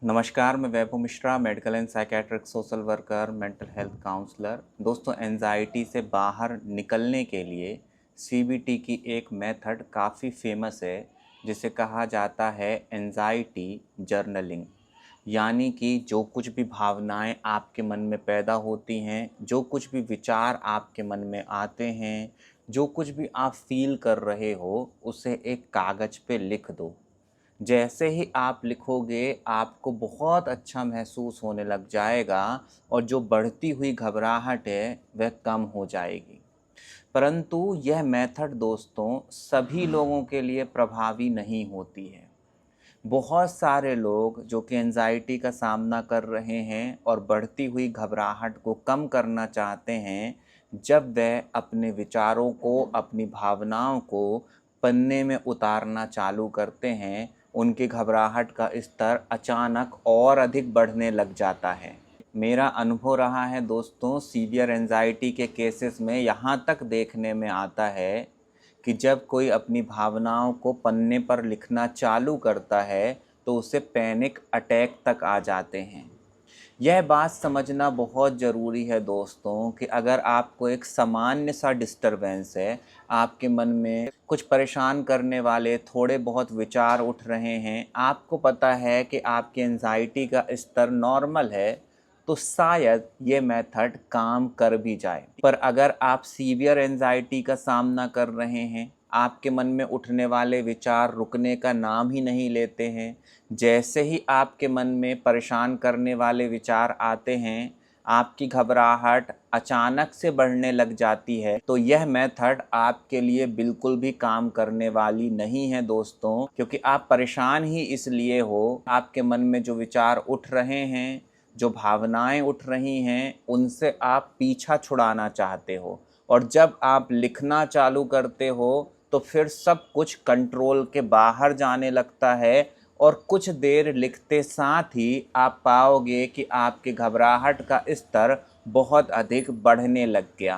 नमस्कार, मैं Vaibhav Mishra, medical and psychiatric social worker, mental health counsellor. दोस्तों, एंजाइटी से बाहर निकलने के लिए सीबीटी की एक मेथड काफ़ी फेमस है, जिसे कहा जाता है एंजाइटी जर्नलिंग। यानी कि जो कुछ भी भावनाएं आपके मन में पैदा होती हैं, जो कुछ भी विचार आपके मन में आते हैं, जो कुछ भी आप फील कर रहे हो, उसे एक कागज़ पे लिख दो। जैसे ही आप लिखोगे, आपको बहुत अच्छा महसूस होने लग जाएगा और जो बढ़ती हुई घबराहट है वह कम हो जाएगी। परंतु यह मेथड दोस्तों सभी लोगों के लिए प्रभावी नहीं होती है। बहुत सारे लोग जो कि एंजाइटी का सामना कर रहे हैं और बढ़ती हुई घबराहट को कम करना चाहते हैं, जब वह अपने विचारों को, अपनी भावनाओं को पन्ने में उतारना चालू करते हैं, उनकी घबराहट का स्तर अचानक और अधिक बढ़ने लग जाता है। मेरा अनुभव रहा है दोस्तों, सीवियर एंजाइटी के केसेस में यहाँ तक देखने में आता है कि जब कोई अपनी भावनाओं को पन्ने पर लिखना चालू करता है तो उसे पैनिक अटैक तक आ जाते हैं। यह बात समझना बहुत ज़रूरी है दोस्तों कि अगर आपको एक सामान्य सा डिस्टरबेंस है, आपके मन में कुछ परेशान करने वाले थोड़े बहुत विचार उठ रहे हैं, आपको पता है कि आपकी एंजाइटी का स्तर नॉर्मल है, तो शायद ये मेथड काम कर भी जाए। पर अगर आप सीवियर एंजाइटी का सामना कर रहे हैं, आपके मन में उठने वाले विचार रुकने का नाम ही नहीं लेते हैं, जैसे ही आपके मन में परेशान करने वाले विचार आते हैं, आपकी घबराहट अचानक से बढ़ने लग जाती है, तो यह मेथड आपके लिए बिल्कुल भी काम करने वाली नहीं है दोस्तों। क्योंकि आप परेशान ही इसलिए हो, आपके मन में जो विचार उठ रहे हैं, जो भावनाएं उठ रही हैं, उनसे आप पीछा छुड़ाना चाहते हो। और जब आप लिखना चालू करते हो तो फिर सब कुछ कंट्रोल के बाहर जाने लगता है और कुछ देर लिखते साथ ही आप पाओगे कि आपकी घबराहट का स्तर बहुत अधिक बढ़ने लग गया।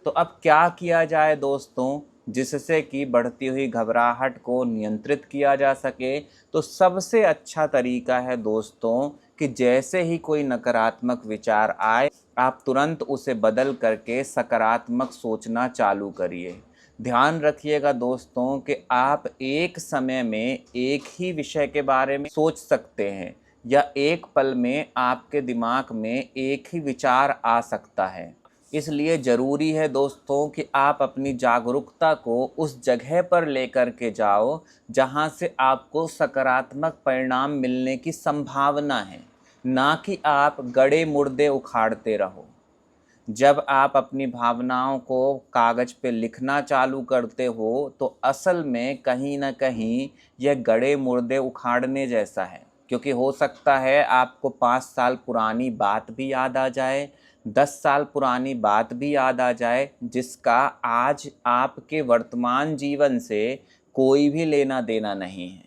तो अब क्या किया जाए दोस्तों, जिससे कि बढ़ती हुई घबराहट को नियंत्रित किया जा सके? तो सबसे अच्छा तरीका है दोस्तों कि जैसे ही कोई नकारात्मक विचार आए, आप तुरंत उसे बदल करके सकारात्मक सोचना चालू करिए। ध्यान रखिएगा दोस्तों कि आप एक समय में एक ही विषय के बारे में सोच सकते हैं, या एक पल में आपके दिमाग में एक ही विचार आ सकता है। इसलिए ज़रूरी है दोस्तों कि आप अपनी जागरूकता को उस जगह पर लेकर के जाओ जहां से आपको सकारात्मक परिणाम मिलने की संभावना है, ना कि आप गड़े मुर्दे उखाड़ते रहो। जब आप अपनी भावनाओं को कागज़ पे लिखना चालू करते हो तो असल में कहीं न कहीं यह गड़े मुर्दे उखाड़ने जैसा है। क्योंकि हो सकता है आपको 5 साल पुरानी बात भी याद आ जाए, 10 साल पुरानी बात भी याद आ जाए, जिसका आज आपके वर्तमान जीवन से कोई भी लेना देना नहीं है।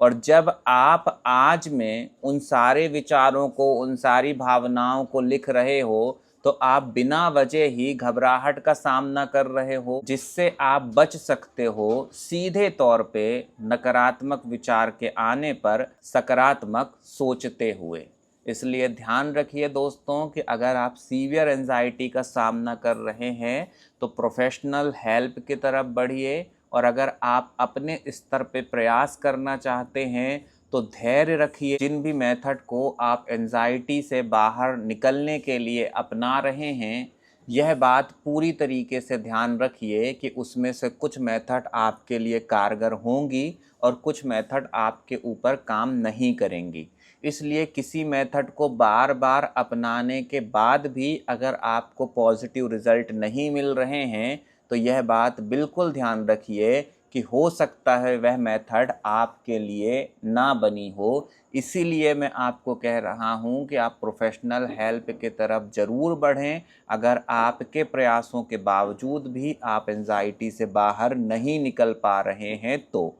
और जब आप आज में उन सारे विचारों को, उन सारी भावनाओं को लिख रहे हो, तो आप बिना वजह ही घबराहट का सामना कर रहे हो, जिससे आप बच सकते हो सीधे तौर पे नकारात्मक विचार के आने पर सकारात्मक सोचते हुए। इसलिए ध्यान रखिए दोस्तों कि अगर आप सीवियर एंजाइटी का सामना कर रहे हैं तो प्रोफेशनल हेल्प की तरफ बढ़िए, और अगर आप अपने स्तर पे प्रयास करना चाहते हैं तो धैर्य रखिए। जिन भी मेथड को आप एंजाइटी से बाहर निकलने के लिए अपना रहे हैं, यह बात पूरी तरीके से ध्यान रखिए कि उसमें से कुछ मेथड आपके लिए कारगर होंगी और कुछ मेथड आपके ऊपर काम नहीं करेंगी। इसलिए किसी मेथड को बार बार अपनाने के बाद भी अगर आपको पॉजिटिव रिज़ल्ट नहीं मिल रहे हैं, तो यह बात बिल्कुल ध्यान रखिए कि हो सकता है वह मेथड आपके लिए ना बनी हो। इसीलिए मैं आपको कह रहा हूँ कि आप प्रोफेशनल हेल्प की तरफ ज़रूर बढ़ें, अगर आपके प्रयासों के बावजूद भी आप एंजाइटी से बाहर नहीं निकल पा रहे हैं तो।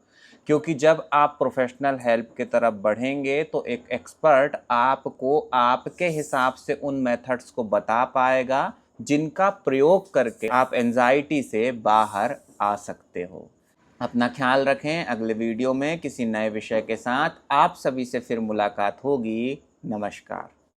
क्योंकि जब आप प्रोफेशनल हेल्प की तरफ बढ़ेंगे तो एक एक्सपर्ट आपको आपके हिसाब से उन मेथड्स को बता पाएगा जिनका प्रयोग करके आप एंजाइटी से बाहर आ सकते हो। अपना ख्याल रखें। अगले वीडियो में किसी नए विषय के साथ आप सभी से फिर मुलाकात होगी। नमस्कार।